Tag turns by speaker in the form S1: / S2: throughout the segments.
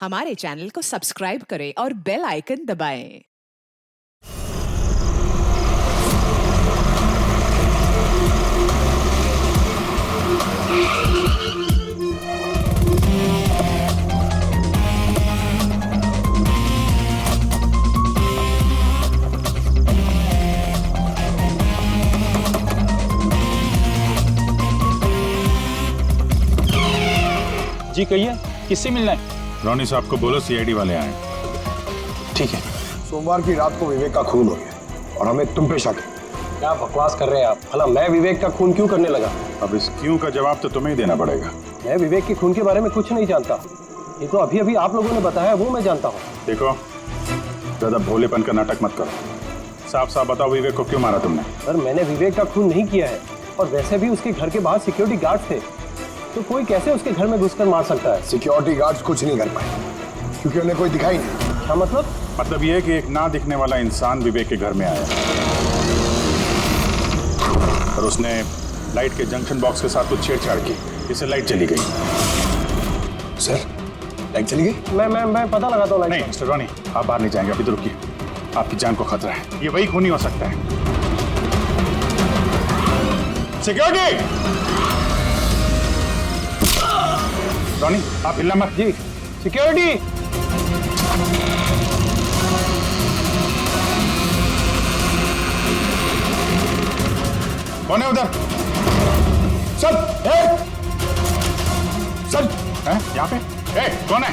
S1: हमारे चैनल को सब्सक्राइब करें और बेल आइकन दबाएं।
S2: जी कहिए, किससे मिलना है?
S3: रोनी साहब को बोलो सीआईडी वाले आए।
S2: ठीक है।
S4: सोमवार की रात को विवेक का खून हो गया और हमें तुम पे शक है।
S5: क्या बकवास कर रहे हैं आप? भला मैं विवेक का खून क्यों करने लगा?
S3: अब इस क्यों का जवाब तो तुम्हें ही देना पड़ेगा।
S5: मैं विवेक के खून के बारे में कुछ नहीं जानता। ये तो अभी अभी आप लोगों ने बताया, वो मैं जानता हूँ।
S3: देखो, ज्यादा भोलेपन का नाटक मत करो। साफ साफ बताओ, विवेक को क्यों मारा तुमने?
S5: सर, मैंने विवेक का खून नहीं किया है, और वैसे भी उसके घर के बाहर सिक्योरिटी गार्ड थे, तो कोई कैसे उसके घर में घुसकर मार सकता है?
S4: सिक्योरिटी गार्ड्स कुछ नहीं कर पाए क्योंकि उन्हें कोई दिखाई नहीं।
S5: क्या मतलब?
S3: मतलब ये है कि एक ना दिखने वाला इंसान विवेक के घर में आया और उसने लाइट के जंक्शन बॉक्स के साथ कुछ छेड़छाड़ की, इससे लाइट चली गई।
S4: सर, लाइट चली गई?
S5: मैं पता लगाता हूँ।
S3: नहीं मिस्टर रॉनी, आप बाहर नहीं जाएंगे, अभी तो रुकिए, आपकी जान को खतरा है। ये वही खूनी हो सकता है। सिक्योरिटी! रॉनी, आप हिलना मत।
S5: जी, सिक्योरिटी!
S3: कौन है उधर?
S4: सर, सर,
S3: हैं? यहाँ पे? कौन है?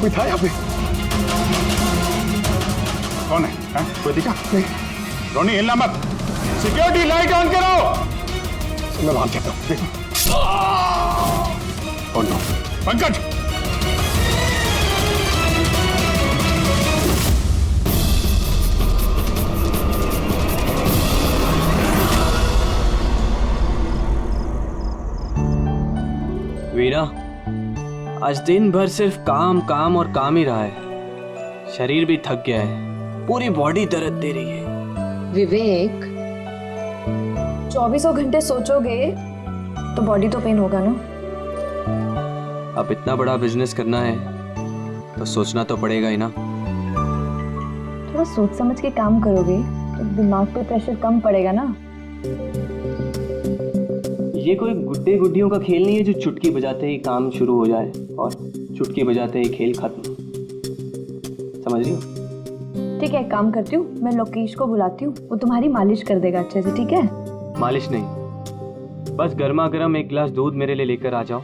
S4: कोई था यहाँ पे?
S3: कौन है? कोई दिखा? नहीं। रोनी, हिलना मत। सिक्योरिटी, लाइट ऑन करो।
S4: मैं भाग जाता हूँ। देखो।
S3: Oh no. पंकज!
S6: वीना, आज दिन भर सिर्फ काम काम और काम ही रहा है। शरीर भी थक गया है, पूरी बॉडी दर्द दे रही है।
S7: विवेक, 24 घंटे सोचोगे तो बॉडी तो पेन होगा ना।
S6: अब इतना बड़ा बिजनेस करना है तो सोचना तो पड़ेगा ही ना।
S7: थोड़ा सोच समझ के काम करोगे तो दिमाग पे प्रेशर कम पड़ेगा ना।
S6: ये कोई गुड्डे गुड्डियों का खेल नहीं है जो चुटकी बजाते ही काम शुरू हो जाए और चुटकी बजाते ही खेल खत्म। समझ रही हो?
S7: ठीक है, एक काम करती हूँ, मैं लोकेश को बुलाती हूँ, वो तुम्हारी मालिश कर देगा अच्छे से। ठीक है?
S6: मालिश नहीं, बस गर्मा गर्म एक गिलास दूध मेरे लिए लेकर आ जाओ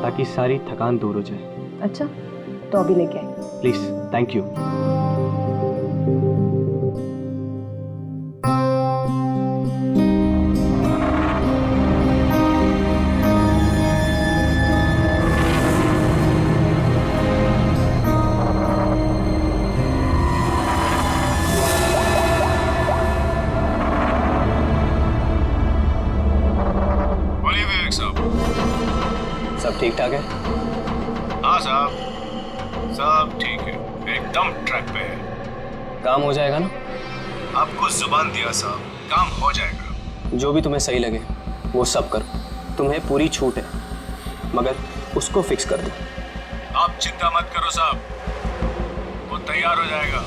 S6: ताकि सारी थकान दूर हो जाए।
S7: अच्छा, तो अभी लेके आई।
S6: Please, thank you.
S3: बोलिए विवेक साहब।
S6: सब ठीक ठाक है?
S3: हाँ साहब, सब ठीक है, एकदम ट्रैक पे है।
S6: काम हो जाएगा ना?
S3: आपको जुबान दिया साहब, काम हो जाएगा।
S6: जो भी तुम्हें सही लगे वो सब करो, तुम्हें पूरी छूट है, मगर उसको फिक्स कर दो।
S3: आप चिंता मत करो साहब, वो तैयार हो जाएगा।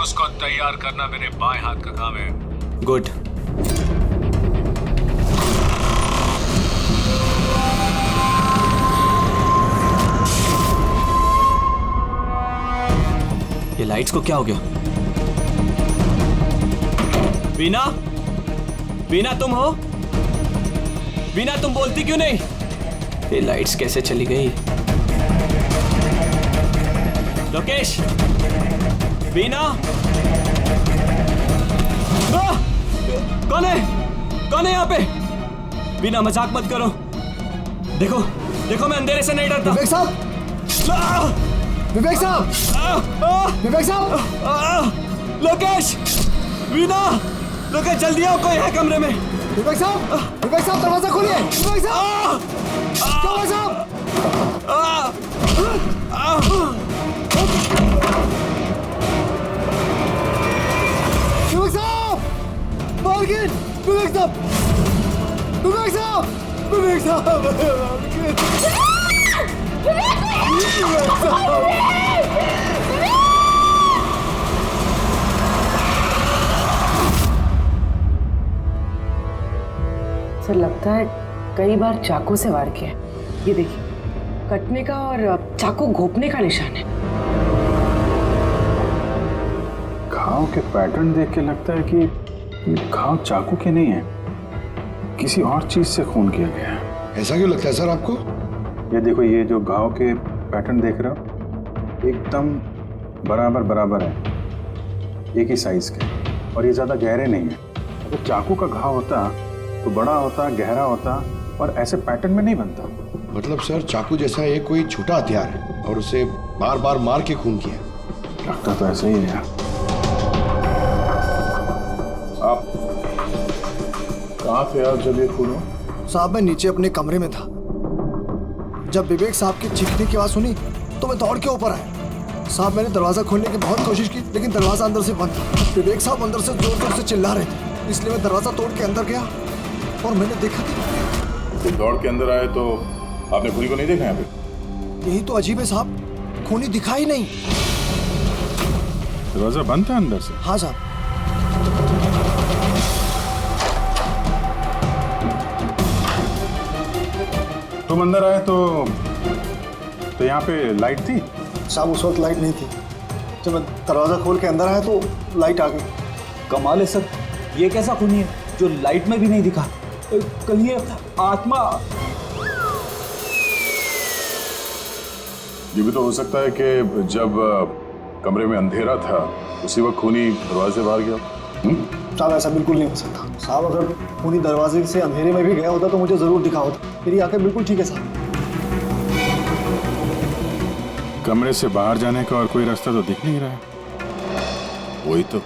S3: उसको तैयार करना मेरे बाएं हाथ का काम है।
S6: गुड। ये लाइट्स को क्या हो गया? वीना, वीना तुम हो? वीना, तुम बोलती क्यों नहीं? ये लाइट्स कैसे चली गई? लोकेश, वीना, कौन है? कौन है यहाँ पे? वीना, मजाक मत करो। देखो, देखो, मैं अंधेरे से नहीं डरता।
S4: विवेक साहब! विवेक साहब! विवेक साहब!
S6: लोकेश! वीना! लोकेश, जल्दी आओ, कोई है कमरे में।
S4: विवेक साहब! विवेक साहब, दरवाजा खोलिए! विवेक साहब! विवेक साहब! विवेक साहब! मार्गिन! विवेक साहब! विवेक साहब! विवेक साहब!
S8: सर लगता है कई बार चाकू से वार किया है। ये देखिए, कटने का और चाकू घोंपने का निशान है।
S2: घाव के पैटर्न देख के लगता है कि ये घाव चाकू के नहीं है, किसी और चीज से खून किया गया है।
S4: ऐसा क्यों लगता है सर आपको?
S2: ये देखो, ये जो घाव के पैटर्न देख रहे हो एकदम बराबर बराबर है, एक ही साइज के, और ये ज्यादा गहरे नहीं है। अगर चाकू का घाव होता तो बड़ा होता, गहरा होता और ऐसे पैटर्न में नहीं बनता।
S4: मतलब सर चाकू जैसा ये कोई छोटा हथियार है और उसे बार बार मार के खून किया।
S2: लगता तो ऐसा ही है। आप कहाँ थे यार जब ये खून हुआ?
S4: साहब मैं नीचे अपने कमरे में था। जब विवेक साहब की चीखने की आवाज सुनी तो मैं दौड़ के ऊपर आया। साहब मैंने दरवाजा खोलने की बहुत कोशिश की लेकिन दरवाजा अंदर से बंद था। विवेक साहब अंदर से जोर जोर से चिल्ला रहे थे, इसलिए मैं दरवाजा तोड़ के अंदर गया और मैंने देखा कि
S2: जब दौड़ के अंदर आए तो आपने खूनी को नहीं देखा यहाँ पे?
S4: यही तो अजीब है साहब, खूनी दिखा ही नहीं।
S2: दरवाजा बंद था अंदर से?
S4: हाँ साहब।
S2: तुम अंदर आए तो यहाँ पे लाइट थी?
S4: साहब उस वक्त लाइट नहीं थी। जब मैं दरवाजा खोल के अंदर आया तो लाइट आ गई।
S9: कमाल है सर, ये कैसा खूनी है जो लाइट में भी नहीं दिखा? कहीं ये आत्मा?
S2: ये भी तो हो सकता है कि जब कमरे में अंधेरा था उसी वक्त खूनी दरवाजे से बाहर गया।
S4: साहब ऐसा बिल्कुल नहीं हो सकता। साहब अगर खूनी दरवाजे से अंधेरे में भी गया होता तो मुझे जरूर दिखा होता। मेरी आंखें बिल्कुल ठीक है साहब।
S2: कमरे से बाहर जाने का और कोई रास्ता तो दिख नहीं रहा है। वही तो,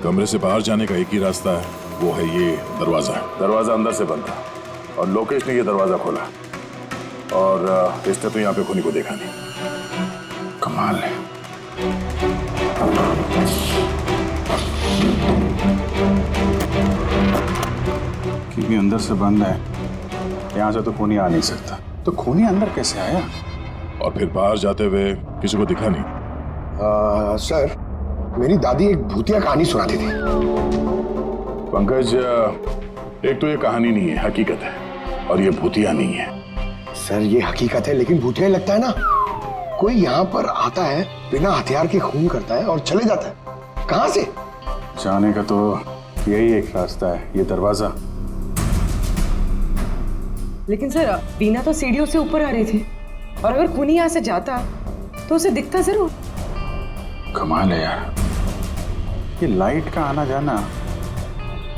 S2: कमरे से बाहर जाने का एक ही रास्ता है, वो है ये दरवाजा। दरवाजा अंदर से बंद था और लोकेश ने ये दरवाजा खोला और इसने तो यहाँ पे खूनी को देखा नहीं। कमाल है। क्योंकि अंदर से बंद है, यहाँ से तो खूनी आ नहीं सकता। तो खूनी अंदर कैसे आया? और फिर बाहर जाते हुए किसी को दिखा नहीं?
S4: सर मेरी दादी एक भूतिया कहानी सुनाती थी।
S2: पंकज, एक तो ये कहानी नहीं है, हकीकत है, और ये भूतिया नहीं है।
S4: सर ये हकीकत है लेकिन भूतिया ही लगता है ना। कोई यहाँ पर आता है, बिना हथियार के खून करता है और चले जाता है। कहाँ से?
S2: जाने का तो यही एक रास्ता है, ये दरवाजा।
S8: लेकिन सर बीना तो सीढ़ियों से ऊपर आ रही थी और अगर खूनी यहाँ से जाता तो उसे दिखता जरूर।
S2: कमाल है यार, ये लाइट का आना जाना,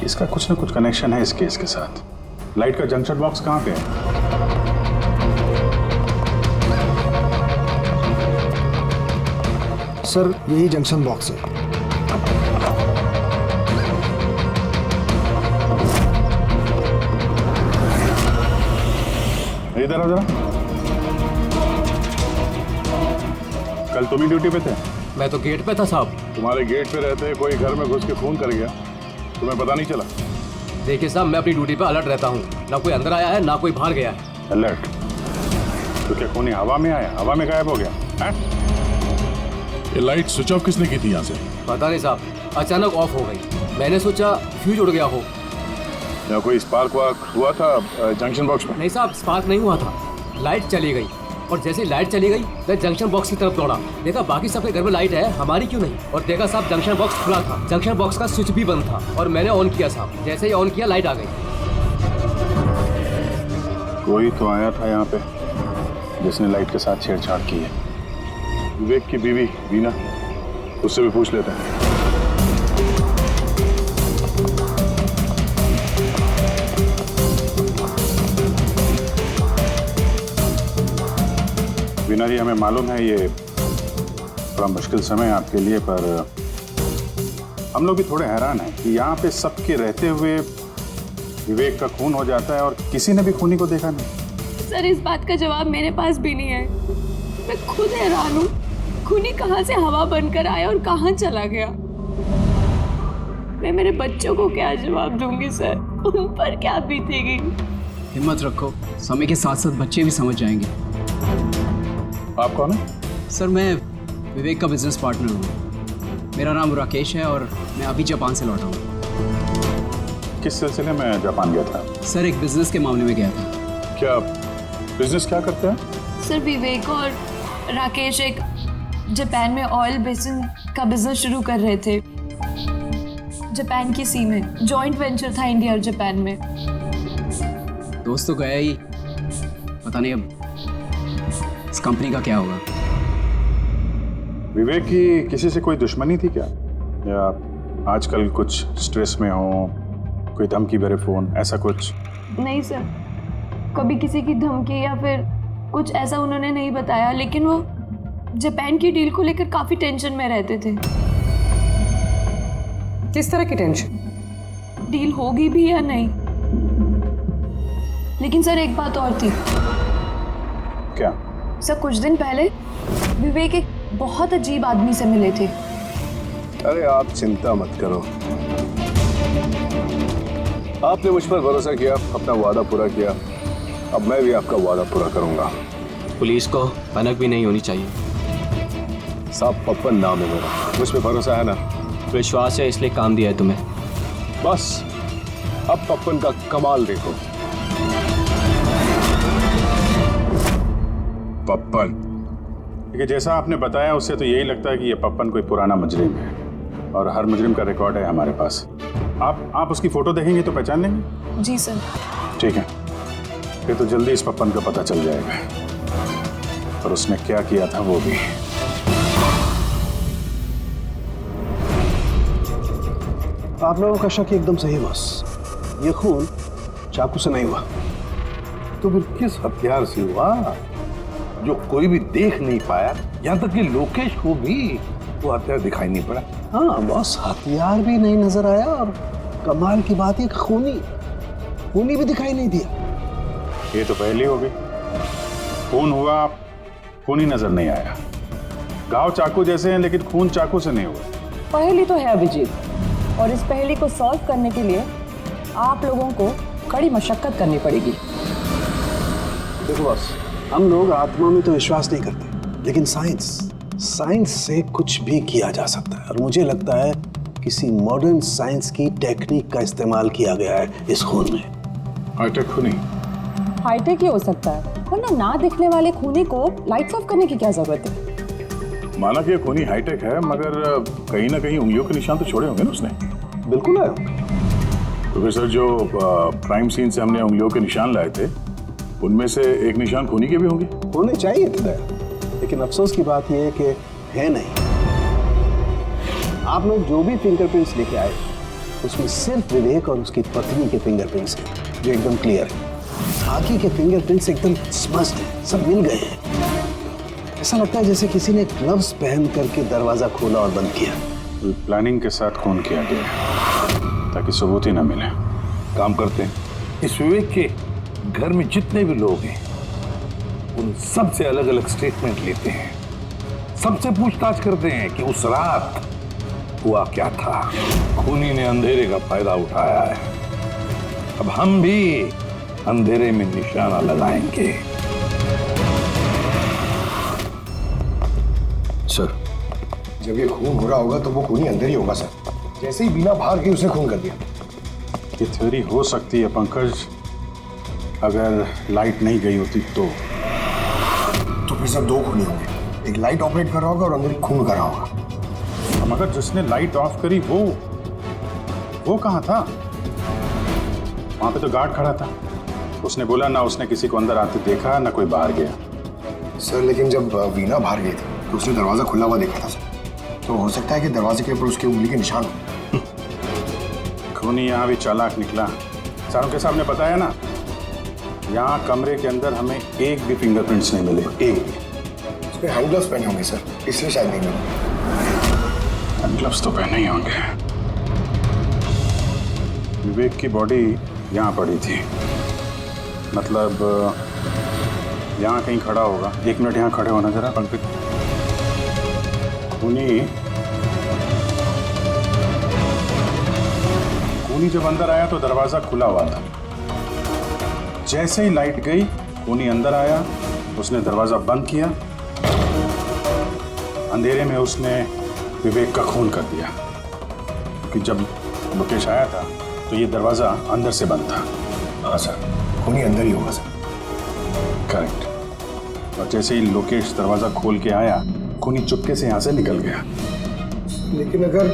S2: इसका कुछ ना कुछ कनेक्शन है इस केस के साथ। लाइट का जंक्शन बॉक्स कहाँ पे है?
S4: सर यही जंक्शन बॉक्स है।
S2: इधर आओ जरा। कल तुम ही ड्यूटी पे थे?
S6: मैं तो गेट पे था साहब।
S2: तुम्हारे गेट पे रहते कोई घर में घुस के खून कर गया, तुम्हें पता नहीं चला?
S6: देखिए साहब, मैं अपनी ड्यूटी पे अलर्ट रहता हूँ, ना कोई अंदर आया है ना कोई बाहर गया है।
S2: अलर्ट? तो क्या खूनी हवा में आया, हवा में गायब हो गया है? ये लाइट स्विच ऑफ किसने की थी यहाँ से?
S6: पता नहीं साहब, अचानक ऑफ हो गई। मैंने सोचा फ्यूज उड़ गया हो।
S2: या कोई स्पार्क वार्क हुआ था जंक्शन बॉक्स में?
S6: नहीं साहब, स्पार्क नहीं हुआ था, लाइट चली गई और जैसे ही लाइट चली गई मैं जंक्शन बॉक्स की तरफ दौड़ा। देखा बाकी सबके घर में लाइट है, हमारी क्यों नहीं? और देखा साहब जंक्शन बॉक्स खुला था, जंक्शन बॉक्स का स्विच भी बंद था और मैंने ऑन किया साहब। जैसे ही ऑन किया लाइट आ गई।
S2: कोई तो आया था यहाँ पे जिसने लाइट के साथ छेड़छाड़ की है। विवेक की बीवी वीना, उससे भी पूछ लेते हैं। वीना जी, हमें मालूम है ये बड़ा मुश्किल समय है आपके लिए, पर हम लोग भी थोड़े हैरान हैं कि यहाँ पे सबके रहते हुए विवेक का खून हो जाता है और किसी ने भी खूनी को देखा नहीं।
S10: सर इस बात का जवाब मेरे पास भी नहीं है। मैं खुद हैरान हूँ, खूनी कहाँ से हवा बनकर आया और कहाँ चला गया। मैं मेरे बच्चों को क्या जवाब दूंगी सर, उन पर क्या बीतेगी।
S9: हिम्मत रखो, समय के साथ साथ बच्चे भी समझ जाएंगे।
S2: आप कौन है?
S11: सर मैं विवेक का बिजनेस पार्टनर हूँ। मेरा नाम राकेश है और मैं अभी जापान से लौटा हूँ।
S2: किस सिलसिले में जापान गया था?
S11: सर एक बिजनेस के मामले में गया था।
S2: क्या बिजनेस क्या करते हैं?
S10: सर विवेक और राकेश एक जापान में ऑयल बेसिन का बिजनेस शुरू कर रहे थे। जापान की सी में जॉइंट वेंचर था इंडिया और जापान में।
S11: दोस्त तो गया ही, पता नहीं अब इस कंपनी का क्या होगा।
S2: विवेक की किसी से कोई दुश्मनी थी क्या, या आजकल कुछ स्ट्रेस में हो, कोई धमकी भरे फोन ऐसा कुछ?
S10: नहीं सर, कभी किसी की धमकी या फिर कुछ ऐसा उन्होंने नहीं बताया, लेकिन वो जापान की डील को लेकर काफी टेंशन में रहते थे।
S8: किस तरह की टेंशन?
S10: डील होगी भी या नहीं। लेकिन सर एक बात और थी।
S2: क्या?
S10: सर कुछ दिन पहले विवेक एक बहुत अजीब आदमी से मिले थे।
S3: अरे आप चिंता मत करो, आपने मुझ पर भरोसा किया, अपना वादा पूरा किया, अब मैं भी आपका वादा पूरा करूंगा।
S6: पुलिस को भनक भी नहीं होनी चाहिए।
S3: साहब पप्पन नाम है मेरा, मुझ पर भरोसा है ना?
S6: विश्वास है इसलिए काम दिया है तुम्हें।
S3: बस अब पप्पन का कमाल देखो।
S2: पप्पन? देखिए जैसा आपने बताया उससे तो यही लगता है कि ये पप्पन कोई पुराना मुजरिम है, और हर मुजरिम का रिकॉर्ड है हमारे पास। आप उसकी फोटो देखेंगे तो पहचान लेंगे?
S10: जी सर।
S2: ठीक है, फिर तो जल्दी इस पप्पन का पता चल जाएगा, और उसने क्या किया था वो भी।
S12: आप लोगों का शक एकदम सही बॉस, ये खून चाकू से नहीं हुआ।
S13: तो फिर किस हथियार से हुआ जो कोई भी देख नहीं पाया, यहाँ तक कि लोकेश को भी वो हथियार दिखाई नहीं पड़ा?
S12: हाँ बॉस, हथियार भी नहीं नजर आया, और कमाल की बात है खूनी भी दिखाई नहीं दिया।
S2: ये तो पहली हो गई। खून हुआ, खून ही नजर नहीं आया। घाव चाकू जैसे हैं लेकिन खून चाकू से नहीं हुआ।
S8: पहेली तो है अभिजीत, और इस पहेली को सॉल्व करने के लिए आप लोगों को कड़ी मशक्कत करनी पड़ेगी।
S12: देखो बॉस, हम लोग आत्मा में तो विश्वास नहीं करते, लेकिन साइंस से कुछ भी किया जा सकता है, और मुझे लगता है किसी मॉडर्न साइंस की टेक्निक का इस्तेमाल किया गया है इस खून में।
S2: हाईटेक खूनी?
S8: हाईटेक ही हो सकता है, वरना ना दिखने वाले खूनी को लाइट्स ऑफ करने की क्या जरूरत है?
S2: माना कि ये खूनी हाईटेक है, मगर कहीं ना कहीं उंगलियों के निशान तो छोड़े होंगे ना उसने?
S12: बिल्कुल है।
S2: तो फिर सर जो क्राइम सीन से हमने उंगलियों के निशान लाए थे, उनमें से एक निशान खूनी के भी होंगे?
S12: होने चाहिए थे, लेकिन अफसोस की बात यह है कि है नहीं। आप लोग जो भी फिंगरप्रिंट्स लेके आए उसमें सिर्फ विवेक और उसकी पत्नी के फिंगरप्रिंट्स हैं, जो एकदम क्लियर है। बाकी के फिंगरप्रिंट्स एकदम स्पष्ट हैं, सब मिल गए हैं। ऐसा लगता है जैसे किसी ने ग्लव्स पहन करके दरवाजा खोला और बंद किया।
S2: प्लानिंग के साथ खून किया गया ताकि सबूत ही ना मिले।
S13: काम करते हैं, इस विवेक के घर में जितने भी लोग हैं उन सब से अलग अलग स्टेटमेंट लेते हैं, सबसे पूछताछ करते हैं कि उस रात हुआ क्या था। खूनी ने अंधेरे का फायदा उठाया है, अब हम भी अंधेरे में निशाना लगाएंगे।
S3: सर,
S4: जब ये खून हो रहा होगा तो वो खूनी अंदर ही होगा सर। जैसे ही बीना बाहर गई उसने खून कर दिया।
S2: ये थ्योरी हो सकती है पंकज, अगर लाइट नहीं गई होती तो
S4: फिर सर दो खूनी होंगे, एक लाइट ऑपरेट कर रहा होगा और अंदर खून कर रहा होगा।
S2: मगर जिसने लाइट ऑफ करी वो कहाँ था? वहां पे तो गार्ड खड़ा था, उसने बोला ना उसने किसी को अंदर आते देखा ना कोई बाहर गया।
S4: सर लेकिन जब वीना बाहर गई थी तो उसने दरवाजा खुला हुआ देखा था सर, तो हो सकता है कि दरवाजे के ऊपर उसकी उंगली के निशान हो।
S2: खूनी यहाँ भी चालाक निकला। सारों के सामने बताया ना, यहाँ कमरे के अंदर हमें एक भी फिंगरप्रिंट्स नहीं मिले, एक भी।
S4: उसने हैंड ग्लव्स पहने होंगे सर, इसलिए शायद नहीं मिले।
S2: हैंड ग्लव्स तो पहने ही होंगे। विवेक की बॉडी यहाँ पड़ी थी, मतलब यहाँ कहीं खड़ा होगा। 1 मिनट यहाँ खड़े होना जरा पंकज। खूनी जब अंदर आया तो दरवाजा खुला हुआ था। जैसे ही लाइट गई खूनी अंदर आया, उसने दरवाजा बंद किया अंधेरे में उसने विवेक का खून कर दिया। कि जब मुकेश आया था तो ये दरवाजा अंदर से बंद था।
S12: हाँ सर, खूनी अंदर ही होगा सर।
S2: करेक्ट। और जैसे ही लोकेश दरवाजा खोल के आया, खूनी चुपके से यहाँ से निकल गया।
S12: लेकिन अगर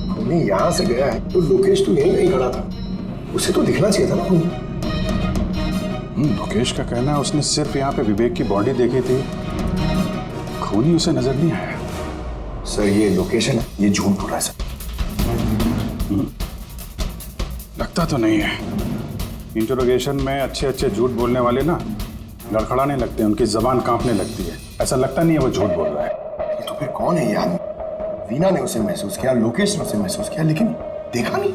S12: खूनी यहाँ से गया है तो लोकेश तो यहीं कहीं खड़ा था, उसे तो दिखना चाहिए था ना खूनी।
S2: लोकेश का कहना है उसने सिर्फ यहाँ पे विवेक की बॉडी देखी थी, खूनी उसे नजर नहीं आया।
S12: सर ये लोकेशन है, ये झूठ बोल रहा है सर।
S2: लगता तो नहीं है। इंटरोगेशन में अच्छे अच्छे झूठ बोलने वाले ना लड़खड़ाने लगते हैं, उनकी जबान कांपने लगती है। ऐसा लगता नहीं है वो झूठ बोल रहा है।
S12: ये तो फिर कौन है ये आदमी? वीना ने उसे महसूस किया, लोकेश ने उसे महसूस किया, लेकिन देखा नहीं।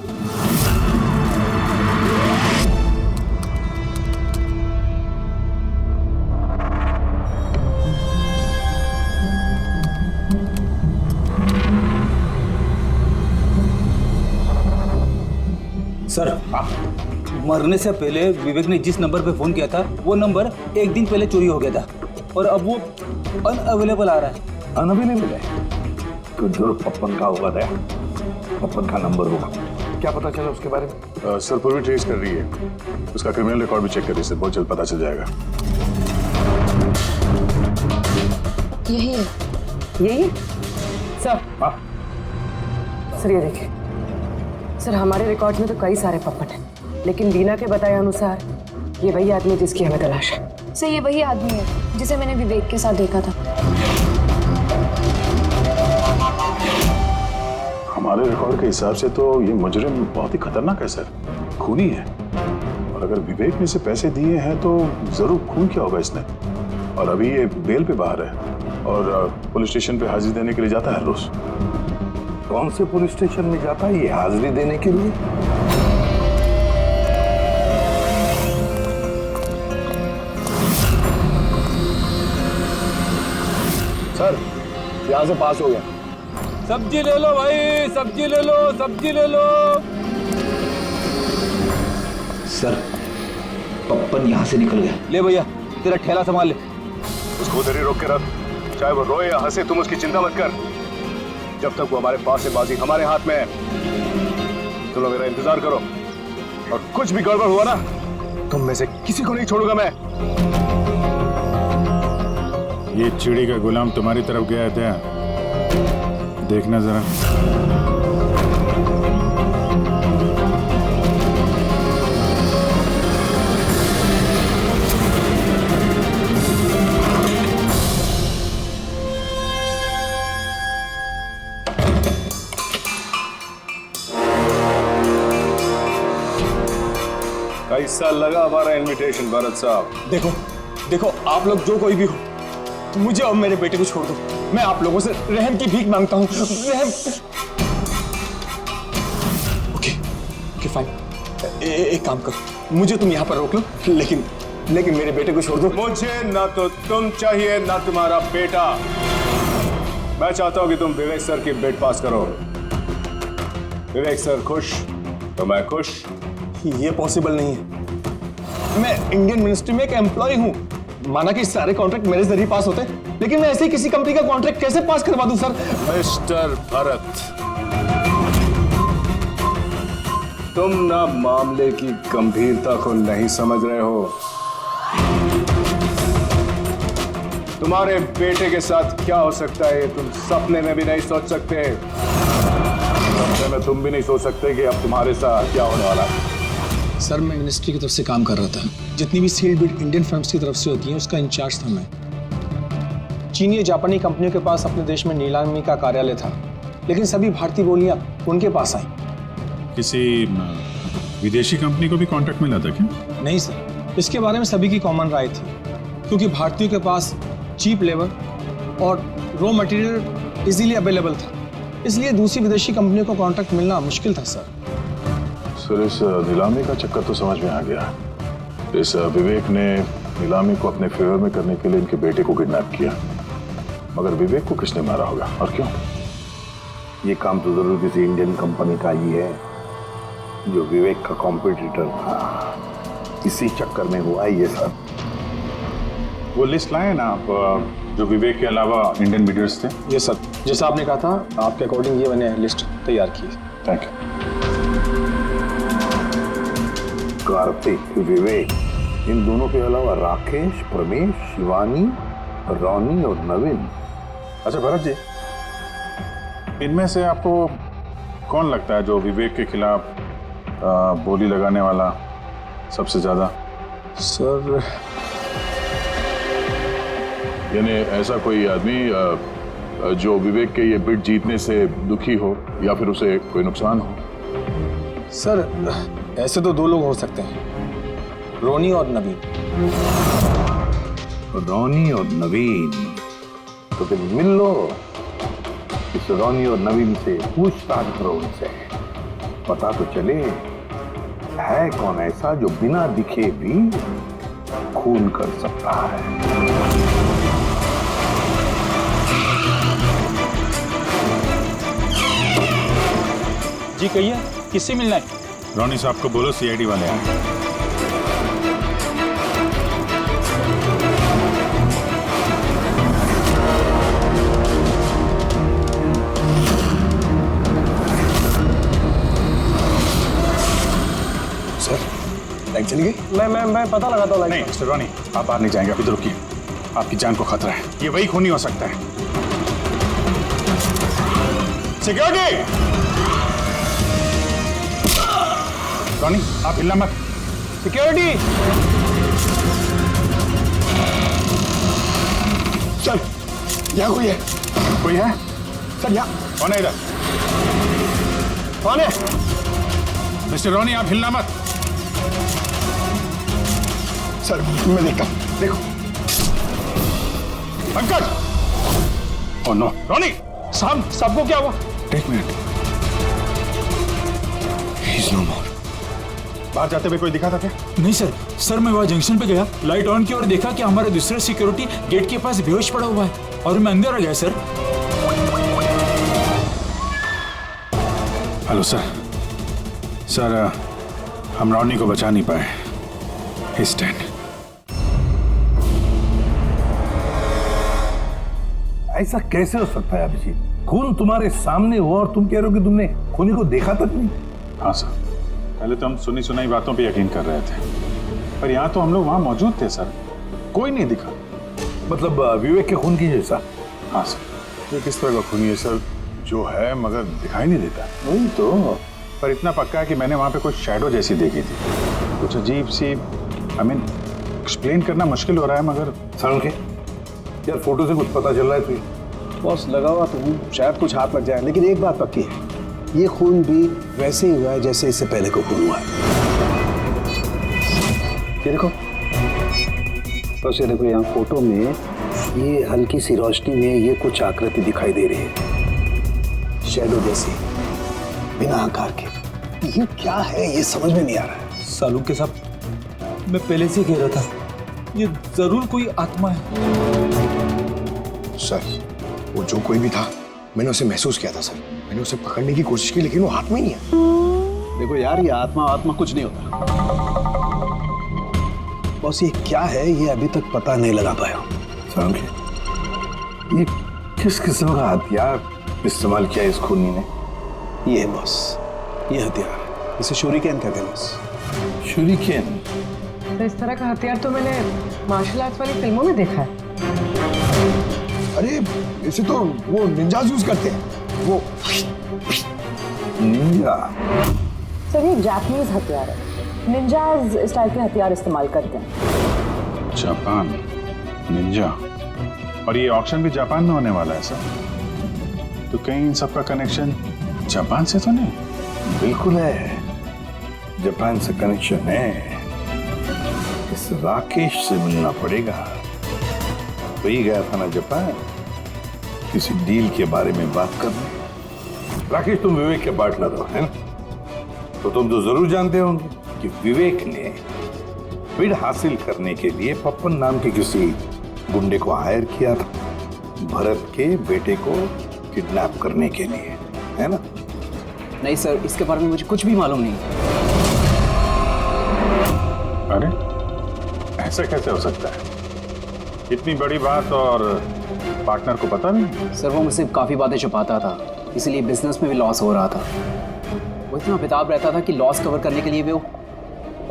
S9: सर, मरने से पहले विवेक ने जिस नंबर पे फोन किया था वो नंबर एक दिन पहले चोरी हो गया था और अब वो अनअवेलेबल आ रहा है।
S13: अनअवेलेबल है तो जो पप्पन का होगा दया, पप्पन का नंबर होगा। क्या पता चला उसके बारे में?
S2: सर पूरी ट्रेस कर रही है, उसका क्रिमिनल रिकॉर्ड भी चेक कर रही है सर, बहुत जल्द पता चल जाएगा।
S8: यही है, यही सर। सर ये देखिए सर, हमारे रिकॉर्ड में तो कई सारे पप्पन हैं, लेकिन वीना के बताए अनुसार ये वही आदमी है जिसकी हमें तलाश है।
S7: सर ये वही आदमी है जिसे मैंने विवेक के साथ देखा था।
S2: हमारे रिकॉर्ड के हिसाब से तो ये मुजरिम बहुत ही खतरनाक है सर, खूनी है। और अगर विवेक ने इसे पैसे दिए हैं तो जरूर खून किया होगा इसने। और अभी ये बेल पे बाहर है और पुलिस स्टेशन पे हाजिरी देने के लिए जाता है हर रोज।
S13: कौन से पुलिस स्टेशन में जाता है ये हाजिरी देने के लिए?
S12: सर यहाँ से पास हो गया।
S9: सब्जी ले लो भाई, सब्जी ले लो, सब्जी ले लो।
S13: सर पप्पन यहाँ से निकल गया।
S9: ले भैया तेरा ठेला संभाल ले।
S2: उसको उधर ही रोक के रख, चाहे वो रोए या हंसे तुम उसकी चिंता मत कर। जब तक वो हमारे पास है, बाजी हमारे हाथ में है। तुम लोग मेरा इंतजार करो और कुछ भी गड़बड़ हुआ ना, तुम में से किसी को नहीं छोड़ूंगा मैं। ये चिड़ी का गुलाम तुम्हारी तरफ गया था, देखना जरा। कैसा लगा हमारा इनविटेशन भरत साहब?
S5: देखो देखो, आप लोग जो कोई भी हो, मुझे और मेरे बेटे को छोड़ दो। मैं आप लोगों से रहम की भीख मांगता हूँ, रहम। ओके फाइन, एक काम करो, मुझे तुम यहाँ पर रोक लो, लेकिन मेरे बेटे को छोड़ दो।
S2: मुझे ना तो तुम चाहिए ना तुम्हारा बेटा। मैं चाहता हूँ कि तुम विवेक सर की बिड पास करो। विवेक सर खुश तो मैं खुश।
S5: ये पॉसिबल नहीं है। मैं इंडियन मिनिस्ट्री में एक एम्प्लॉय हूँ। माना कि सारे कॉन्ट्रैक्ट मेरे जरिए पास होते, लेकिन मैं ऐसे ही किसी कंपनी का कॉन्ट्रैक्ट कैसे पास करवा दूं सर?
S2: मिस्टर भरत, तुम ना मामले की गंभीरता को नहीं समझ रहे हो। तुम्हारे बेटे के साथ क्या हो सकता है तुम सपने में भी नहीं सोच सकते। सपने में तुम भी नहीं सोच सकते कि अब तुम्हारे साथ क्या होने वाला है।
S14: सर मैं मिनिस्ट्री की तरफ से काम कर रहा था। जितनी भी सील्ड बिड इंडियन फर्म्स की तरफ से होती हैं उसका इंचार्ज था मैं। चीनी या जापानी कंपनियों के पास अपने देश में नीलामी का कार्यालय था, लेकिन सभी भारतीय बोलियां उनके पास आई।
S2: किसी विदेशी कंपनी को भी कॉन्ट्रैक्ट मिला था क्या?
S14: नहीं सर, इसके बारे में सभी की कॉमन राय थी, क्योंकि भारतीयों के पास चीप लेबर और रॉ मटेरियल इजीली अवेलेबल था, इसलिए दूसरी विदेशी कंपनियों को कॉन्ट्रैक्ट मिलना मुश्किल था सर।
S2: सर इस नीलामी का चक्कर तो समझ में आ गया। इस विवेक ने नीलामी को अपने फेवर में करने के लिए इनके बेटे को किडनैप किया, मगर विवेक को किसने मारा होगा और क्यों?
S13: ये काम तो जरूर किसी इंडियन कंपनी का ही है जो विवेक का कॉम्पिटिटर था। इसी चक्कर में हुआ ये सब।
S2: वो लिस्ट लाए ना आप जो विवेक के अलावा इंडियन मीडियर्स थे?
S14: ये सर, जैसा आपने कहा था आपके अकॉर्डिंग ये मैंने लिस्ट तैयार की है।
S2: Thank you.
S13: कार्तिक, विवेक, इन दोनों के अलावा राकेश, प्रमेश, शिवानी, रोनी और नवीन।
S2: अच्छा भरत जी, इनमें से आपको कौन लगता है जो विवेक के खिलाफ बोली लगाने वाला सबसे ज्यादा?
S14: सर,
S2: यानी ऐसा कोई आदमी जो विवेक के ये बिड जीतने से दुखी हो या फिर उसे कोई नुकसान हो?
S14: सर ऐसे तो दो लोग हो सकते हैं, रोनी और नवीन।
S13: रोनी और नवीन, तो फिर मिल लो, इस रोनी और नवीन से पूछताछ करो, उनसे पता तो चले है कौन ऐसा जो बिना दिखे भी खून कर सकता है।
S9: जी कहिए, किससे मिलना है?
S2: रोनी साहब को बोलो सीआईडी वाले आए।
S4: सर, लाइट चली गई? मैं पता लगाता हूँ।
S2: नहीं मिस्टर रोनी, आप बाहर नहीं जाएंगे, अभी तो रुकिए, आपकी जान को खतरा है, ये वही खूनी हो सकता है। सिक्योरिटी! रोनी, आप हिलना मत।
S4: सिक्योरिटी! सर, यहाँ कोई है?
S2: कोई है?
S4: सर यहाँ।
S2: कौन है इधर?
S4: कौन है?
S2: मिस्टर रोनी, आप हिलना मत।
S4: सर, मैं देखता हूँ, देखो।
S2: पंकज! ओह नो, रोनी!
S14: साहब, सबको क्या हुआ?
S2: एक मिनट।
S4: He's no more.
S2: बाहर जाते हुए कोई दिखा था क्या?
S15: नहीं सर, मैं वहाँ जंक्शन पे गया, लाइट ऑन की और देखा कि हमारा दूसरा सिक्योरिटी गेट के पास बेहोश पड़ा हुआ है और मैं अंदर आ गया सर।
S2: हेलो सर, हम रोनी को बचा नहीं पाए। He's dead.
S13: ऐसा कैसे हो सकता है अभिजीत? खून तुम्हारे सामने हुआ और तुम कह रहे हो कि तुमने खूनी को देखा तक नहीं?
S2: हाँ सर, पहले तो हम सुनी सुनाई बातों पे यकीन कर रहे थे, पर यहाँ तो हम लोग वहाँ मौजूद थे सर, कोई नहीं दिखा।
S13: मतलब विवेक के खून की जैसा?
S2: हाँ सर। ये किस तरह का खूनी है सर, जो है मगर दिखाई नहीं देता?
S13: वही तो,
S2: पर इतना पक्का है कि मैंने वहाँ पे कुछ शैडो जैसी देखी थी, कुछ अजीब सी। एक्सप्लेन करना मुश्किल हो रहा है मगर।
S13: सर के यार, फोटो से कुछ पता चल रहा है तुझे?
S12: बॉस, लगा हुआ तो हूँ, शायद कुछ हाथ लग जाए, लेकिन एक बात पक्की है, ये खून भी वैसे ही हुआ है जैसे इससे पहले को खून हुआ है। ये देखो, बस ये देखो, यहाँ फोटो में ये हल्की सी रोशनी में ये कुछ आकृति दिखाई दे रही है, शैडो जैसी, बिना आकार के। ये क्या है, ये समझ में नहीं आ रहा है।
S9: सालू के साथ मैं पहले से कह रहा था, ये जरूर कोई आत्मा है।
S4: सर, वो जो कोई भी था, मैंने उसे महसूस किया था सर। मैंने उसे पकड़ने की कोशिश की, लेकिन वो हाथ में ही नहीं है।
S12: देखो यार, ये आत्मा कुछ नहीं होता। बॉस, ये क्या है, ये अभी तक पता नहीं लगा पाया।
S13: ये किस किस्म का हथियार इस्तेमाल किया इस खूनी ने?
S12: ये है बॉस, ये हथियार, इसे शूरिकेन कहते हैं बॉस।
S13: शूरिकेन?
S8: तो इस तरह का हथियार तो मैंने मार्शल आर्ट्स वाली फिल्मों में देखा है।
S4: अरे इसे तो वो निंजाज यूज करते हैं, वो
S13: निंजा।
S7: सर, ये जापानीज हथियार है, निंजाज स्टाइल के हथियार इस्तेमाल करते हैं।
S2: जापान निंजा, और ये ऑक्शन भी जापान में होने वाला है सर, तो कहीं इन सबका कनेक्शन जापान से तो नहीं?
S13: बिल्कुल है, जापान से कनेक्शन है। इस राकेश से मिलना पड़ेगा। वही गया था ना जापान, किसी डील के बारे में बात करने। राकेश, तुम विवेक के पार्टनर हो, है ना? तो तुम तो जरूर जानते होंगे कि विवेक ने बिड हासिल करने के लिए पप्पन नाम के किसी गुंडे को हायर किया था, भरत के बेटे को किडनैप करने के लिए, है ना?
S11: नहीं सर, इसके बारे में मुझे कुछ भी मालूम नहीं।
S2: अरे ऐसा कैसे हो सकता है? इतनी बड़ी बात और पार्टनर को पता नहीं?
S11: सर वो मुझसे काफ़ी बातें छुपाता था, इसीलिए बिजनेस में भी लॉस हो रहा था। वो इतना बेताब रहता था कि लॉस कवर करने के लिए वो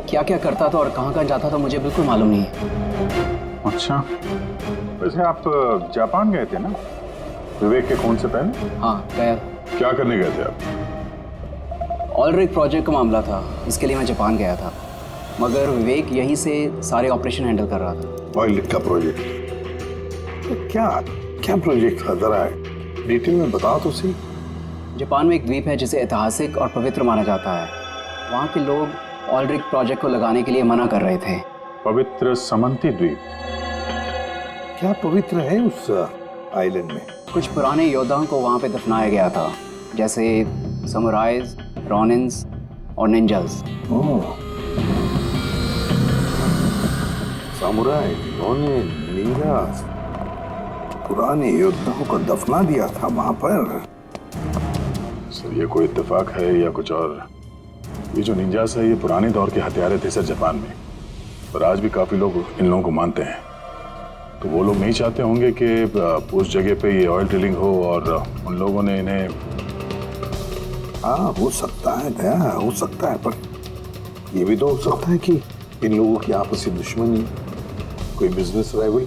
S11: क्या क्या करता था और कहाँ कहाँ जाता था मुझे बिल्कुल मालूम नहीं है।
S2: अच्छा, वैसे आप जापान गए थे ना विवेक के खून से पहले?
S11: हाँ गया।
S2: क्या करने गए थे आप?
S11: ऑलरेडी प्रोजेक्ट का मामला था, इसके लिए मैं जापान गया था, मगर विवेक यहीं से सारे ऑपरेशन हैंडल कर रहा था।
S13: ऑयल का प्रोजेक्ट? तो क्या क्या प्रोजेक्ट था, जरा डिटेल में बताओ तो सही।
S11: जापान में एक द्वीप है जिसे ऐतिहासिक और पवित्र माना जाता है। वहाँ के लोग ऑलरेडी प्रोजेक्ट को लगाने के लिए मना कर रहे थे।
S2: पवित्र समंती द्वीप?
S13: क्या पवित्र है उस आइलैंड में?
S11: कुछ पुराने योद्धाओं को वहाँ पे दफनाया गया था, जैसे समुराइज, रॉनिन्स और निंजास।
S13: समुराई, रॉनिन, निंजास, पुराने योद्धाओं को दफना दिया था वहां पर।
S2: सर ये कोई इत्तेफाक है या कुछ और? ये जो निंजास है ये पुराने दौर के हथियारे थे सर जापान में, पर आज भी काफी लोग इन लोगों को मानते हैं। तो वो लोग नहीं चाहते होंगे कि उस जगह पे ये ऑयल ड्रिलिंग हो और उन लोगों ने इन्हें।
S13: हाँ हो सकता है दया, हो सकता है, पर ये भी तो हो सकता है कि इन लोगों की आपसी दुश्मनी, कोई बिजनेस राइवल।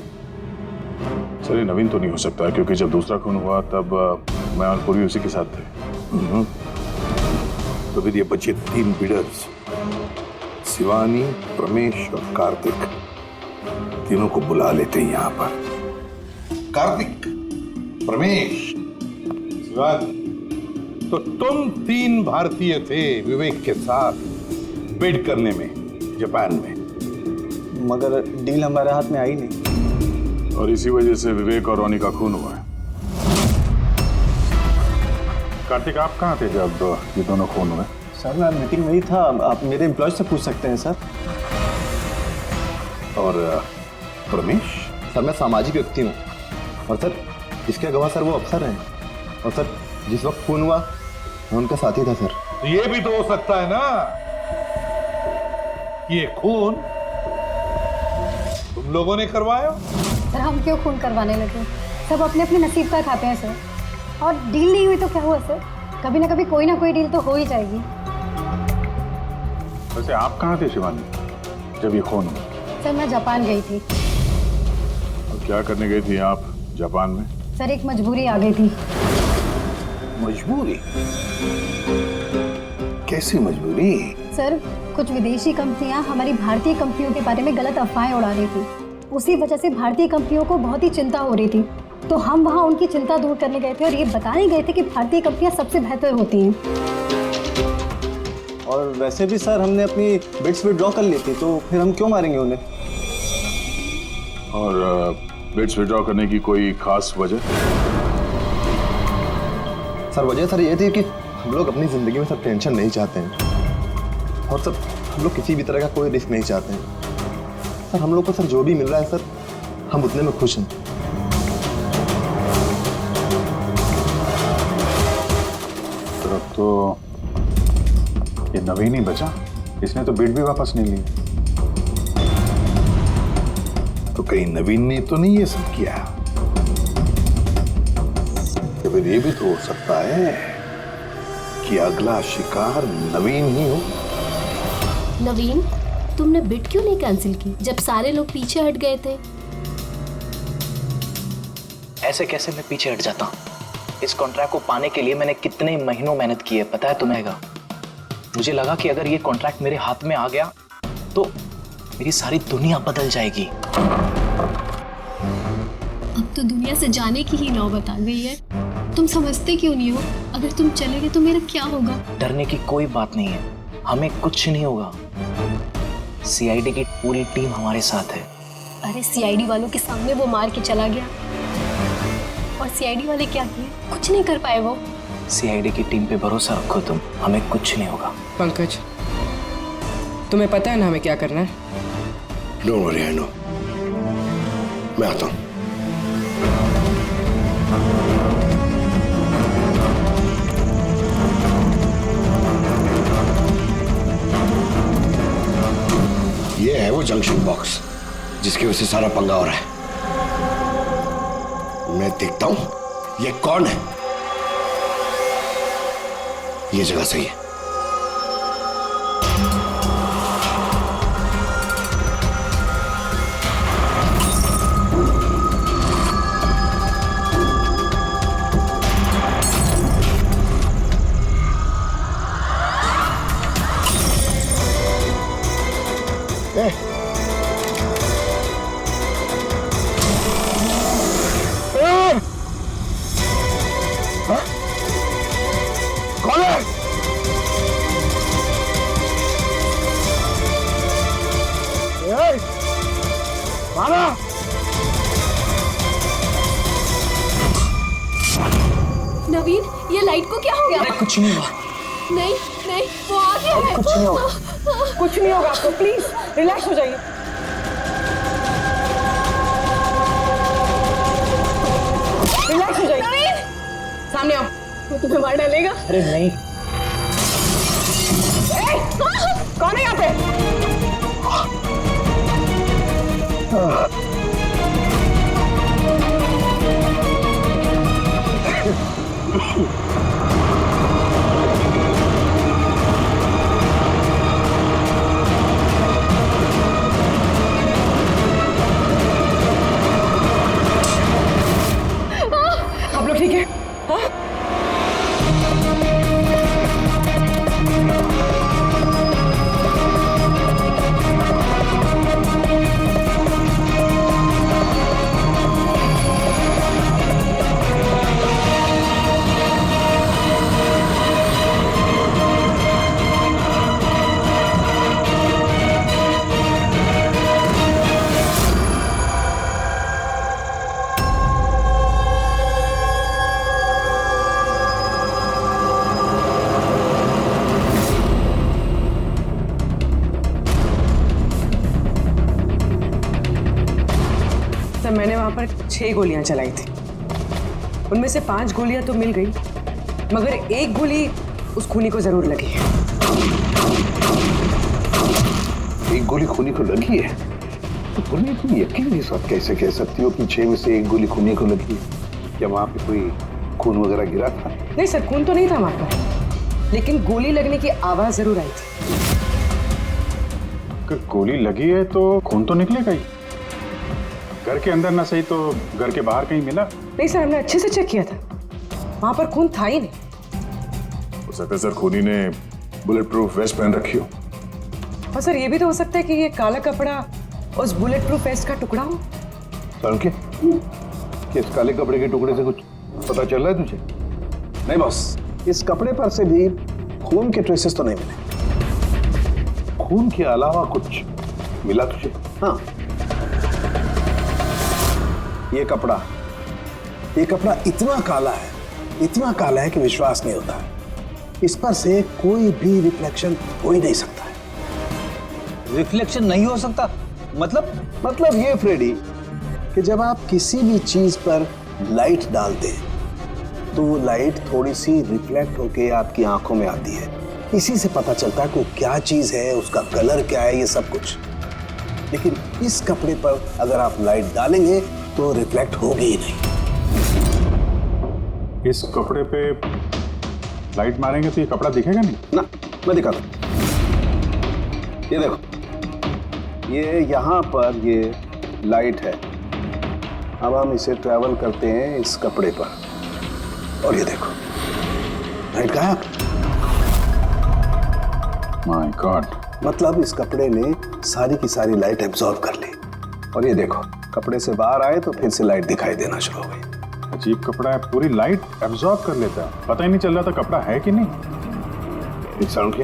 S2: चलिए नवीन तो नहीं हो सकता, क्योंकि जब दूसरा खून हुआ तब मैं और पूरी उसी के साथ थे।
S13: तो फिर ये बचे 3 बिडर्स, शिवानी, प्रमेश और कार्तिक, तीनों को बुला लेते हैं यहाँ पर। कार्तिक, प्रमेश, शिवानी, तो तुम 3 भारतीय थे विवेक के साथ बिड करने में जापान में,
S5: मगर डील हमारे हाथ में आई नहीं,
S2: और इसी वजह से विवेक और रोनी का खून हुआ है। कार्तिक आप कहाँ थे जब ये दोनों खून हुए?
S5: सर मैं मीटिंग में ही था, आप मेरे एम्प्लॉय से पूछ सकते हैं सर।
S13: और प्रमेश?
S5: सर मैं सामाजिक व्यक्ति हूँ, और सर इसके गवाह सर वो अफसर हैं, और सर जिस वक्त खून हुआ मैं उनका साथी था सर।
S13: तो ये भी तो हो सकता है ना ये खून तुम लोगों ने करवाया?
S16: सर हम क्यों खून करवाने लगे, सब अपने अपने नसीब का खाते हैं सर, और डील नहीं हुई तो क्या हुआ सर, कभी ना कभी कोई ना कोई डील तो हो ही जाएगी।
S2: वैसे आप कहाँ थे शिवानी जब ये खून हुआ?
S16: सर मैं जापान गई थी।
S2: और क्या करने गई थी आप जापान में?
S16: सर एक मजबूरी आ गई थी।
S13: मजबूरी? कैसी मजबूरी?
S16: सर कुछ विदेशी कंपनियां हमारी भारतीय कंपनियों के बारे में गलत अफवाहें उड़ा रही थी, उसी वजह से भारतीय कंपनियों को बहुत ही चिंता हो रही थी, तो हम वहां उनकी चिंता दूर करने गए थे और ये बताने गए थे कि भारतीय कंपनियां सबसे बेहतर होती हैं।
S5: और वैसे भी सर हमने अपनी बिड्स विड्रॉ कर ली थी, तो फिर हम क्यों मारेंगे उन्हें?
S2: और बिड्स विड्रॉ करने की कोई खास वजह?
S5: सर वजह सर ये थी कि हम लोग अपनी ज़िंदगी में सर टेंशन नहीं चाहते हैं, और सर हम लोग किसी भी तरह का कोई रिस्क नहीं चाहते हैं। सर हम लोग को सर जो भी मिल रहा है सर हम उतने में खुश हैं।
S2: सर अब तो ये नवीन ही बचा, इसने तो बिड भी वापस नहीं ली।
S13: तो कहीं नवीन ने तो नहीं ये सब किया? तो फिर ये भी तो हो सकता है कि अगला शिकार नवीन ही हो।
S10: नवीन, तुमने बिड क्यों नहीं कैंसिल की जब सारे लोग पीछे हट गए थे?
S17: ऐसे कैसे मैं पीछे हट जाता? इस कॉन्ट्रैक्ट को पाने के लिए मैंने कितने महीनों मेहनत की है पता है तुम्हें? मुझे लगा कि अगर ये कॉन्ट्रैक्ट मेरे हाथ में आ गया तो मेरी सारी दुनिया बदल जाएगी।
S10: अब तो दुनिया से जाने की ही नौबत आ गई है। तुम समझते क्यों नहीं हो? अगर तुम चले गए तो मेरा क्या होगा?
S17: डरने की कोई बात नहीं है, हमें कुछ नहीं होगा। सीआईडी की पूरी टीम हमारे साथ है।
S10: अरे सीआईडी वालों के सामने वो मार के चला गया, और सीआईडी वाले क्या किए? कुछ नहीं कर पाए वो।
S17: सीआईडी की टीम पे भरोसा रखो तुम, हमें कुछ नहीं होगा।
S8: पंकज तुम्हें पता है ना हमें क्या करना है?
S12: Don't worry, I know. मैं आता हूं। ये है वो जंक्शन बॉक्स जिसकी वजह से सारा पंगा हो रहा है। मैं देखता हूं ये कौन है। ये जगह सही है।
S13: कौन है? मारा।
S10: नवीन, ये लाइट को क्या हो गया?
S11: अरे कुछ नहीं हुआ।
S10: नहीं नहीं, वो आ गया है।
S11: कुछ नहीं होगा,
S8: कुछ नहीं होगा आपको, प्लीज रिलैक्स हो जाइए। रिलैक्स हो जाइए।
S10: नवीन,
S8: सामने आओ, वो तुम्हें मार डालेगा।
S11: अरे नहीं।
S8: कौन है यहाँ पे? आप लोग ठीक है? हाँ? मैंने वहां पर 6 गोलियां चलाई थी। उनमें से 5 गोलियां तो मिल गई, मगर एक गोली उस खूनी को जरूर लगी है।
S13: एक गोली खूनी को लगी है? तो तुम इतनी यकीन के साथ कैसे कह सकती हो कि 6 में से एक गोली खूनी को लगी है? क्या वहां पे कोई खून वगैरह गिरा था?
S8: नहीं सर, खून तो नहीं था वहां पर, लेकिन गोली लगने की आवाज जरूर आई थी।
S15: अगर गोली लगी है तो खून तो निकलेगा ही। घर के अंदर ना सही तो घर के बाहर कहीं मिला?
S8: नहीं सर, हमने अच्छे से चेक किया था, वहां पर खून था ही नहीं।
S2: हो सकता है सर खूनी ने बुलेट प्रूफ वेस्ट पहन रखी हो।
S8: और सर ये भी तो हो सकता है कि ये काला कपड़ा उस बुलेट प्रूफ वेस्ट का टुकड़ा हो।
S13: क्या इस काले कपड़े के टुकड़े से कुछ पता चल रहा है तुझे?
S12: नहीं बॉस, इस कपड़े पर से भी खून के ट्रेसेस तो नहीं मिले।
S13: खून के अलावा कुछ मिला तुझे?
S12: हाँ, ये कपड़ा इतना काला है कि विश्वास नहीं होता है। इस पर से कोई भी रिफ्लेक्शन हो ही नहीं सकता है।
S9: रिफ्लेक्शन नहीं हो सकता?
S12: मतलब ये फ्रेडी कि जब आप किसी भी चीज पर लाइट डालते हैं तो वो लाइट थोड़ी सी रिफ्लेक्ट होके आपकी आंखों में आती है। इसी से पता चलता है कि क्या चीज है, उसका कलर क्या है, ये सब कुछ। लेकिन इस कपड़े पर अगर आप लाइट डालेंगे तो रिफ्लेक्ट होगी ही नहीं।
S15: इस कपड़े पे लाइट मारेंगे तो ये कपड़ा दिखेगा नहीं
S12: ना। मैं दिखाता हूं, ये देखो, ये यहाँ पर ये लाइट है। अब हम इसे ट्रैवल करते हैं इस कपड़े पर और ये देखो लाइट गायब।
S15: माय गॉड,
S12: मतलब इस कपड़े ने सारी की सारी लाइट एब्जॉर्ब कर ली। और ये देखो, कपड़े से बाहर आए तो फिर से लाइट दिखाई देना शुरू हो गई।
S15: अजीब कपड़ा है, पूरी लाइट एब्जॉर्ब कर लेता है। पता ही नहीं चल रहा था कपड़ा है कि नहीं।
S13: के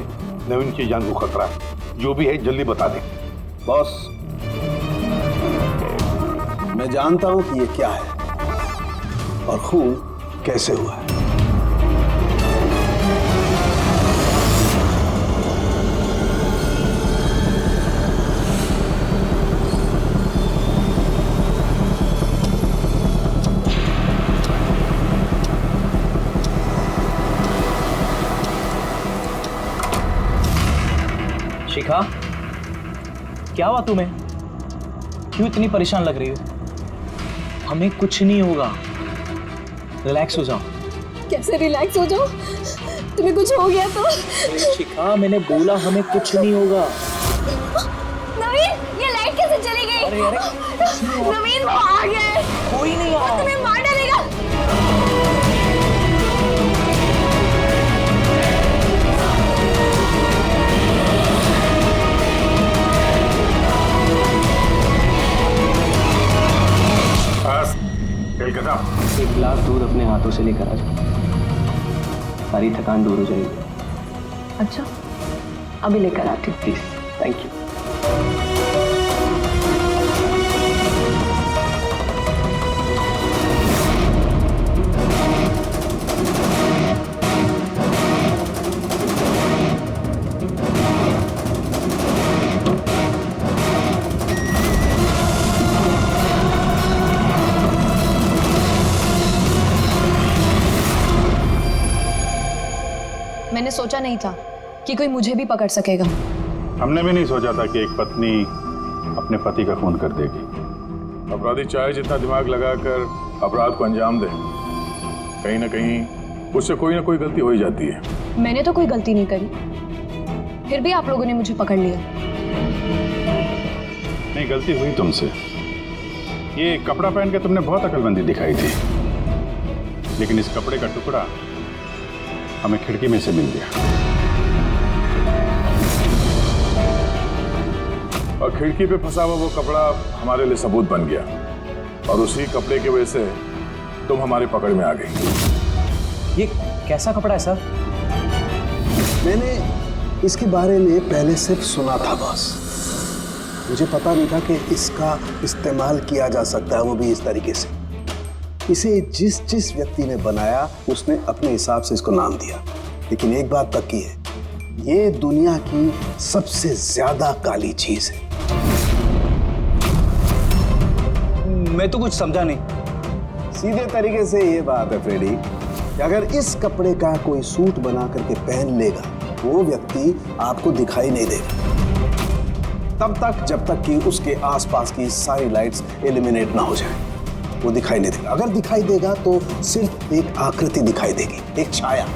S13: नवीन की जान को खतरा है, जो भी है जल्दी बता दे।
S12: बॉस, मैं जानता हूं कि ये क्या है और खून कैसे हुआ है।
S17: शिखा, क्या हुआ तुम्हें? क्यों इतनी परेशान लग रही हो? हमें कुछ नहीं होगा। रिलैक्स हो जाओ।
S10: कैसे रिलैक्स हो जाओ? तुम्हें कुछ हो गया तो?
S17: शिखा, मैंने बोला हमें कुछ नहीं होगा।
S10: नवीन, ये लाइट कैसे चली गई?
S17: अरे
S10: नवीन, वो आ गया है।
S17: कोई नहीं
S10: वो तुम्हें मार डालेगा।
S11: एक गिलास दूध अपने हाथों से लेकर आ जाओ, सारी थकान दूर हो जाएगी।
S8: अच्छा, अभी लेकर आती हूँ।
S11: Please, thank you.
S10: मैंने सोचा नहीं था कि कोई मुझे भी पकड़ सकेगा।
S2: हमने भी नहीं सोचा था कि एक पत्नी अपने पति का खून कर देगी। अपराधी चाहे जितना दिमाग लगाकर अपराध को अंजाम दे, कहीं ना कहीं उससे कोई ना कोई गलती हो ही जाती है।
S10: मैंने तो कोई गलती नहीं करी, फिर भी आप लोगों ने मुझे पकड़ लिया।
S2: नहीं, गलती हुई तुमसे। ये कपड़ा पहन के तुमने बहुत अकलमंदी दिखाई थी, लेकिन इस कपड़े का टुकड़ा हमें खिड़की में से मिल गया, और खिड़की पे फंसा हुआ वो कपड़ा हमारे लिए सबूत बन गया, और उसी कपड़े की वजह से तुम हमारी पकड़ में आ गई।
S17: ये कैसा कपड़ा है सर?
S12: मैंने इसके बारे में पहले सिर्फ सुना था बॉस। मुझे पता नहीं था कि इसका इस्तेमाल किया जा सकता है, वो भी इस तरीके से। इसे जिस व्यक्ति ने बनाया उसने अपने हिसाब से इसको नाम दिया, लेकिन एक बात पक्की है, ये दुनिया की सबसे ज्यादा काली चीज है।
S9: मैं तो कुछ समझा नहीं।
S12: सीधे तरीके से ये बात है फ्रेडी कि अगर इस कपड़े का कोई सूट बना करके पहन लेगा, वो व्यक्ति आपको दिखाई नहीं देगा तब तक जब तक कि उसके आसपास की सारी लाइट्स एलिमिनेट ना हो जाए। वो दिखाई नहीं देगा। अगर दिखाई देगा तो सिर्फ एक आकृति दिखाई देगी, एक छाया,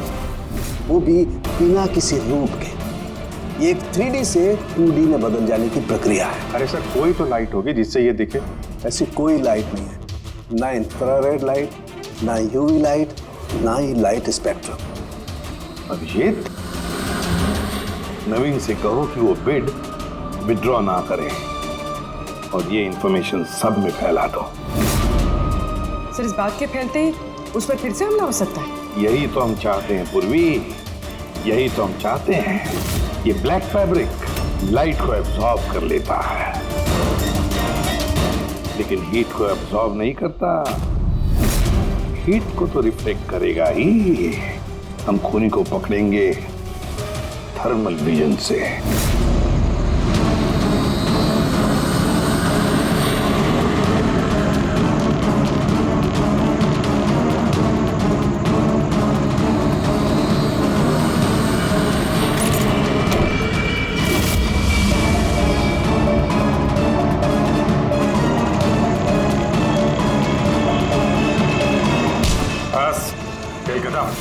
S12: वो भी बिना किसी रूप के। ये एक 3D से 2D में बदल जाने की प्रक्रिया है।
S2: अरे सर, कोई तो लाइट होगी जिससे ये दिखे।
S12: ऐसी कोई लाइट नहीं है, ना इंफ्रारेड लाइट, ना यूवी लाइट, ना ही लाइट स्पेक्ट्रम।
S13: अभिजीत, नवीन से कहो कि वो बिड विड्रॉ ना करे, और ये इंफॉर्मेशन सब में फैला दो।
S8: सर, इस बात के फैलते ही उस पर फिर से हमला हो सकता है।
S13: यही तो हम चाहते हैं पूर्वी, यही तो हम चाहते हैं। ये ब्लैक फैब्रिक लाइट को एब्जॉर्ब कर लेता है, लेकिन हीट को एब्जॉर्ब नहीं करता। हीट को तो रिफ्लेक्ट करेगा ही। हम खूनी को पकड़ेंगे थर्मल विजन से।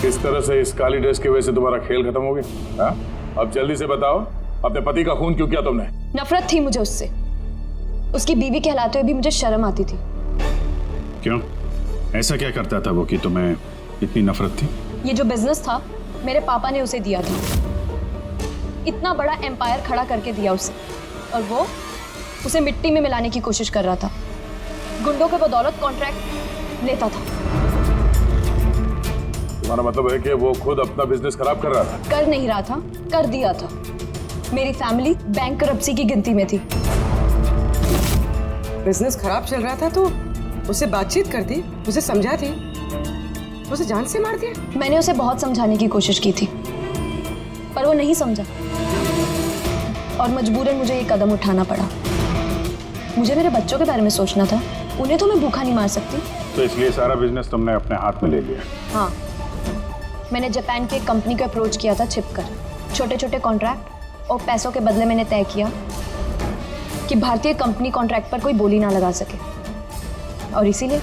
S2: किस तरह से इस काली ड्रेस की वजह से तुम्हारा खेल खत्म हो गया? अब जल्दी से बताओ, अपने पति का खून क्यों किया तुमने?
S10: नफरत थी मुझे उससे। उसकी बीवी कहलाते हुए भी मुझे शर्म आती थी।
S2: क्यों? ऐसा क्या करता था वो कि तुम्हें इतनी नफरत थी?
S10: ये जो बिजनेस था मेरे पापा ने उसे दिया था। इतना बड़ा एम्पायर खड़ा करके दिया उसे, और वो उसे मिट्टी में मिलाने की कोशिश कर रहा था। गुंडों के बदौलत कॉन्ट्रैक्ट लेता था।
S2: तुम्हारा मतलब है कि वो खुद अपना बिजनेस खराब कर रहा था?
S10: कर नहीं रहा था, कर दिया था। मेरी फैमिली बैंकरप्सी की गिनती में थी।
S8: बिजनेस खराब चल रहा था तो उससे बातचीत कर दी, उसे समझा दी, उसे जान से मार दिया।
S10: मैंने उसे बहुत समझाने की कोशिश की थी, पर वो नहीं समझा, और मजबूरन मुझे ये कदम उठाना पड़ा। मुझे मेरे बच्चों के बारे में सोचना था, उन्हें तो मैं भूखा नहीं मार सकती।
S2: तो इसलिए सारा बिजनेस तुमने अपने हाथ में ले लिया?
S10: हाँ, मैंने जापान की एक कंपनी को अप्रोच किया था छिपकर। छोटे छोटे कॉन्ट्रैक्ट और पैसों के बदले मैंने तय किया कि भारतीय कंपनी कॉन्ट्रैक्ट पर कोई बोली ना लगा सके, और इसीलिए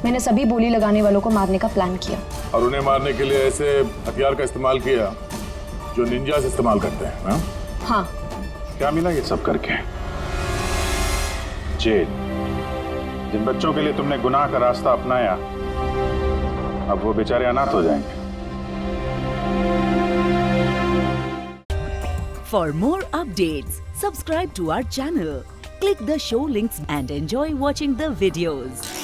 S7: मैंने सभी बोली लगाने वालों को मारने का प्लान किया।
S2: और उन्हें मारने के लिए ऐसे हथियार का इस्तेमाल किया जो निंजास इस्तेमाल करते हैं ना?
S7: हाँ।
S2: क्या मिला ये सब करके? जेल। जिन बच्चों के लिए तुमने गुनाह का रास्ता अपनाया, अब वो बेचारे अनाथ हो जाएंगे।
S18: For more updates, subscribe to our channel, click the show links and enjoy watching the videos.